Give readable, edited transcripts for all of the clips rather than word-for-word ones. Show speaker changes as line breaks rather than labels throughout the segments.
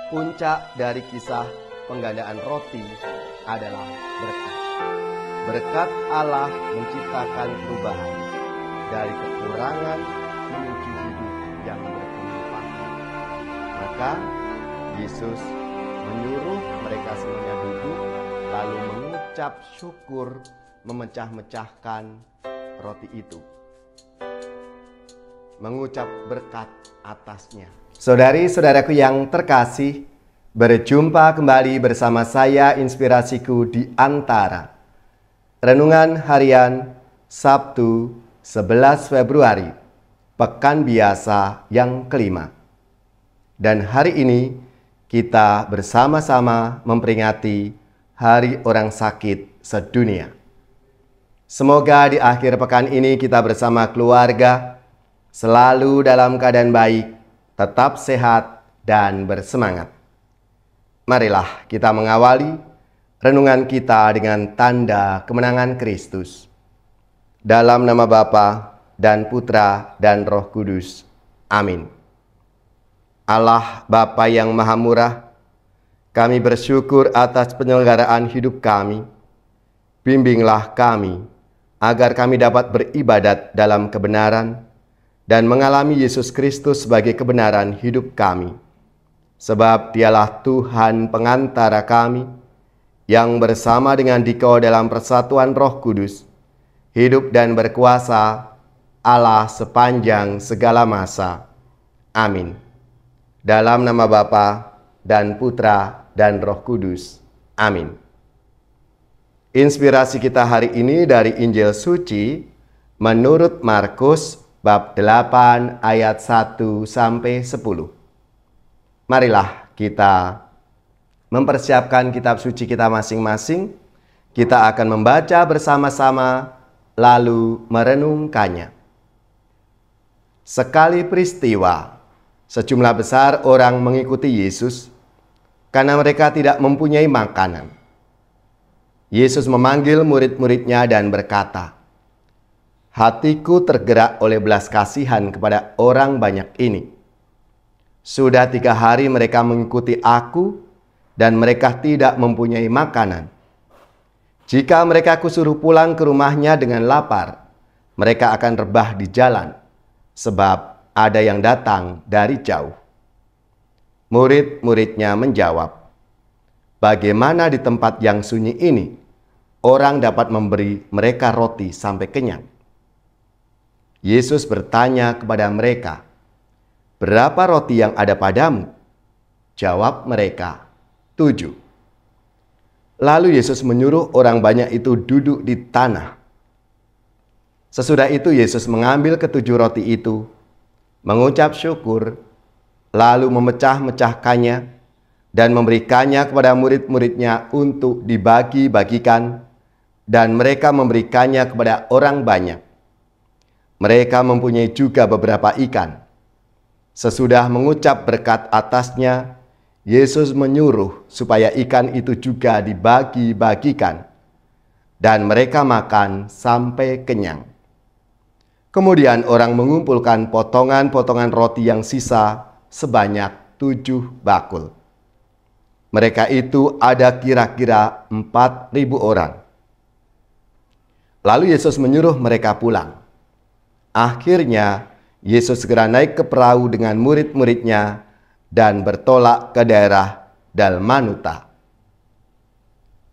Puncak dari kisah penggandaan roti adalah berkat. Berkat Allah menciptakan perubahan dari kekurangan menuju hidup yang berkelimpahan. Maka Yesus menyuruh mereka semuanya duduk, lalu mengucap syukur, memecah-mecahkan roti itu, mengucap berkat atasnya. Saudari-saudaraku yang terkasih, berjumpa kembali bersama saya Inspirasiku di Antara. Renungan harian Sabtu 11 Februari, Pekan Biasa yang kelima. Dan hari ini kita bersama-sama memperingati Hari Orang Sakit Sedunia. Semoga di akhir pekan ini kita bersama keluarga selalu dalam keadaan baik, tetap sehat dan bersemangat. Marilah kita mengawali renungan kita dengan tanda kemenangan Kristus. Dalam nama Bapa dan Putra dan Roh Kudus. Amin. Allah Bapa yang Maha Murah, kami bersyukur atas penyelenggaraan hidup kami. Bimbinglah kami agar kami dapat beribadat dalam kebenaran dan mengalami Yesus Kristus sebagai kebenaran hidup kami. Sebab Dialah Tuhan pengantara kami, yang bersama dengan Dikau dalam persatuan Roh Kudus, hidup dan berkuasa Allah sepanjang segala masa. Amin. Dalam nama Bapa dan Putra dan Roh Kudus. Amin. Inspirasi kita hari ini dari Injil Suci menurut Markus bab 8 ayat 1 sampai 10. Marilah kita mempersiapkan kitab suci kita masing-masing. Kita akan membaca bersama-sama lalu merenungkannya. Sekali peristiwa, sejumlah besar orang mengikuti Yesus karena mereka tidak mempunyai makanan. Yesus memanggil murid-muridnya dan berkata, "Hatiku tergerak oleh belas kasihan kepada orang banyak ini. Sudah 3 hari mereka mengikuti aku dan mereka tidak mempunyai makanan. Jika mereka kusuruh pulang ke rumahnya dengan lapar, mereka akan rebah di jalan, sebab ada yang datang dari jauh." Murid-muridnya menjawab, "Bagaimana di tempat yang sunyi ini orang dapat memberi mereka roti sampai kenyang?" Yesus bertanya kepada mereka, "Berapa roti yang ada padamu?" Jawab mereka, 7. Lalu Yesus menyuruh orang banyak itu duduk di tanah. Sesudah itu Yesus mengambil ke-7 roti itu, mengucap syukur, lalu memecah-mecahkannya dan memberikannya kepada murid-muridnya untuk dibagi-bagikan, dan mereka memberikannya kepada orang banyak. Mereka mempunyai juga beberapa ikan. Sesudah mengucap berkat atasnya, Yesus menyuruh supaya ikan itu juga dibagi-bagikan, dan mereka makan sampai kenyang. Kemudian orang mengumpulkan potongan-potongan roti yang sisa sebanyak 7 bakul. Mereka itu ada kira-kira 4.000 orang. Lalu Yesus menyuruh mereka pulang. Akhirnya Yesus segera naik ke perahu dengan murid-muridnya dan bertolak ke daerah Dalmanuta.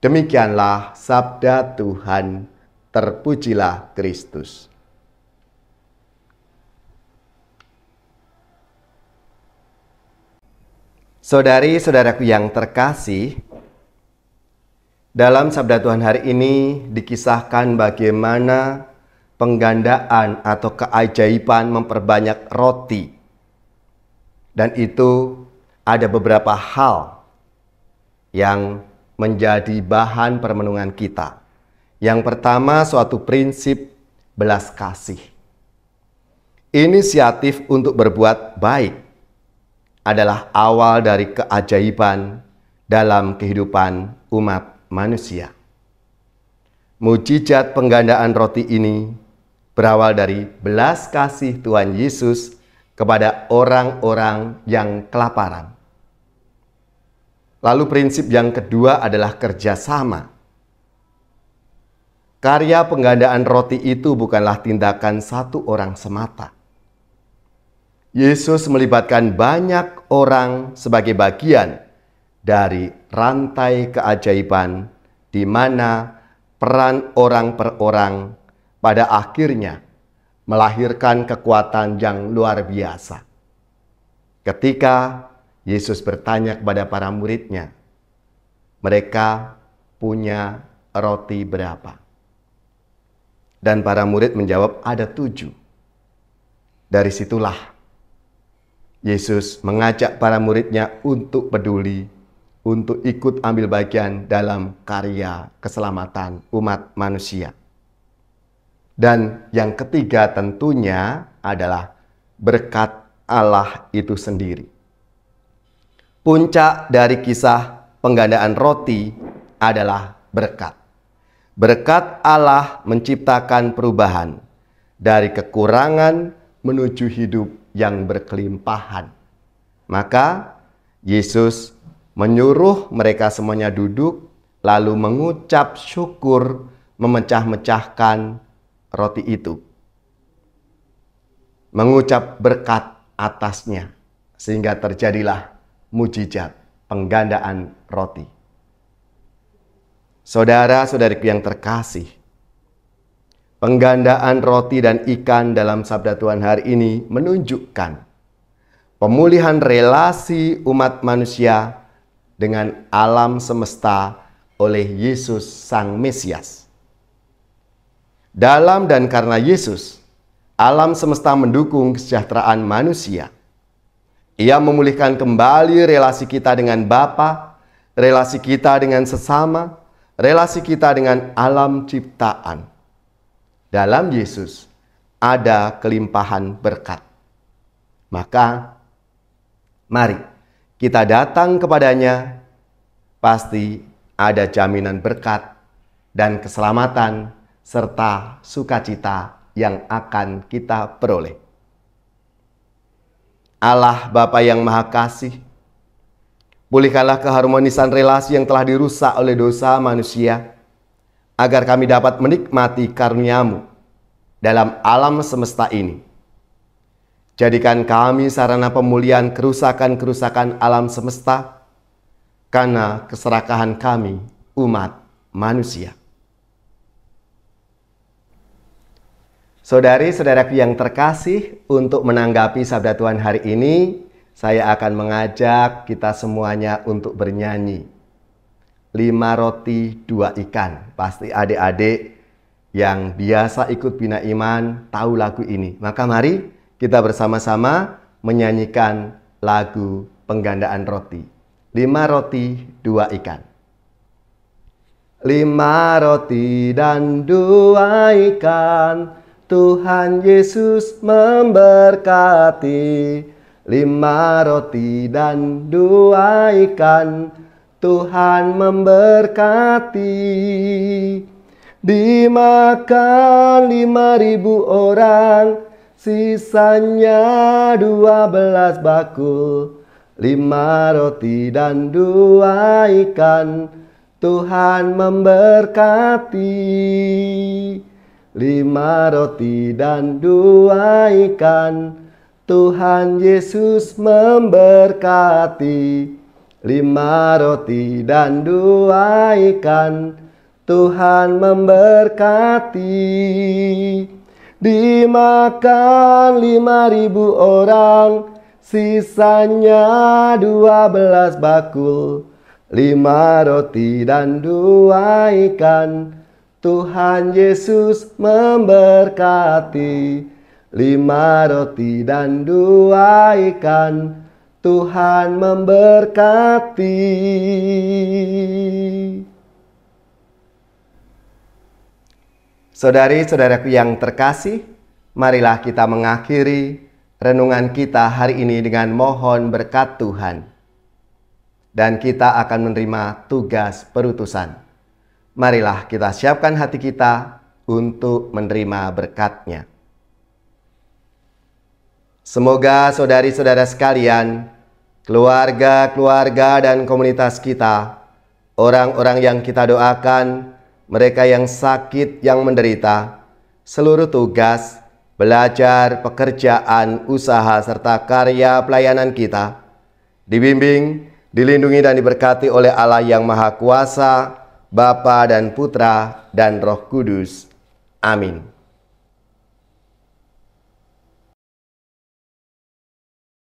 Demikianlah sabda Tuhan. Terpujilah Kristus. Saudari-saudaraku yang terkasih, dalam sabda Tuhan hari ini dikisahkan bagaimana penggandaan atau keajaiban memperbanyak roti. Dan itu ada beberapa hal yang menjadi bahan permenungan kita. Yang pertama, suatu prinsip belas kasih. Inisiatif untuk berbuat baik adalah awal dari keajaiban dalam kehidupan umat manusia. Mujizat penggandaan roti ini berawal dari belas kasih Tuhan Yesus kepada orang-orang yang kelaparan. Lalu prinsip yang kedua adalah kerjasama. Karya penggandaan roti itu bukanlah tindakan satu orang semata. Yesus melibatkan banyak orang sebagai bagian dari rantai keajaiban di mana peran orang per orang pada akhirnya melahirkan kekuatan yang luar biasa. Ketika Yesus bertanya kepada para muridnya, mereka punya roti berapa? Dan para murid menjawab, ada 7. Dari situlah Yesus mengajak para muridnya untuk peduli, untuk ikut ambil bagian dalam karya keselamatan umat manusia. Dan yang ketiga tentunya adalah berkat Allah itu sendiri. Puncak dari kisah penggandaan roti adalah berkat. Berkat Allah menciptakan perubahan dari kekurangan menuju hidup yang berkelimpahan. Maka Yesus menyuruh mereka semuanya duduk, lalu mengucap syukur, memecah-mecahkan roti itu. Mengucap berkat atasnya, sehingga terjadilah mujizat penggandaan roti. Saudara-saudariku yang terkasih, penggandaan roti dan ikan dalam sabda Tuhan hari ini menunjukkan pemulihan relasi umat manusia dengan alam semesta oleh Yesus Sang Mesias. Dalam dan karena Yesus, alam semesta mendukung kesejahteraan manusia. Ia memulihkan kembali relasi kita dengan Bapa, relasi kita dengan sesama, relasi kita dengan alam ciptaan. Dalam Yesus ada kelimpahan berkat. Maka mari kita datang kepadanya, pasti ada jaminan berkat dan keselamatan serta sukacita yang akan kita peroleh. Allah Bapa yang Maha Kasih, pulihkanlah keharmonisan relasi yang telah dirusak oleh dosa manusia, agar kami dapat menikmati karunia-Mu dalam alam semesta ini. Jadikan kami sarana pemulihan kerusakan-kerusakan alam semesta, karena keserakahan kami, umat manusia. Saudari-saudaraku yang terkasih, untuk menanggapi sabda Tuhan hari ini, saya akan mengajak kita semuanya untuk bernyanyi 5 roti 2 ikan. Pasti adik-adik yang biasa ikut Bina Iman tahu lagu ini. Maka mari kita bersama-sama menyanyikan lagu penggandaan roti. 5 roti 2 ikan. 5 roti dan 2 ikan, Tuhan Yesus memberkati. 5 roti dan 2 ikan, Tuhan memberkati. Dimakan 5.000 orang, sisanya 12 bakul. 5 roti dan 2 ikan, Tuhan memberkati. 5 roti dan 2 ikan, Tuhan Yesus memberkati. 5 roti dan 2 ikan, Tuhan memberkati. Dimakan 5.000 orang, sisanya 12 bakul. 5 roti dan 2 ikan, Tuhan Yesus memberkati. 5 roti dan 2 ikan, Tuhan memberkati. Saudari-saudaraku yang terkasih, marilah kita mengakhiri renungan kita hari ini dengan mohon berkat Tuhan. Dan kita akan menerima tugas perutusan. Marilah kita siapkan hati kita untuk menerima berkat-Nya. Semoga saudari-saudara sekalian keluarga-keluarga dan komunitas kita, orang-orang yang kita doakan, mereka yang sakit, yang menderita, seluruh tugas, belajar, pekerjaan, usaha, serta karya pelayanan kita, dibimbing, dilindungi dan diberkati oleh Allah yang Maha Kuasa, Bapa dan Putra dan Roh Kudus. Amin.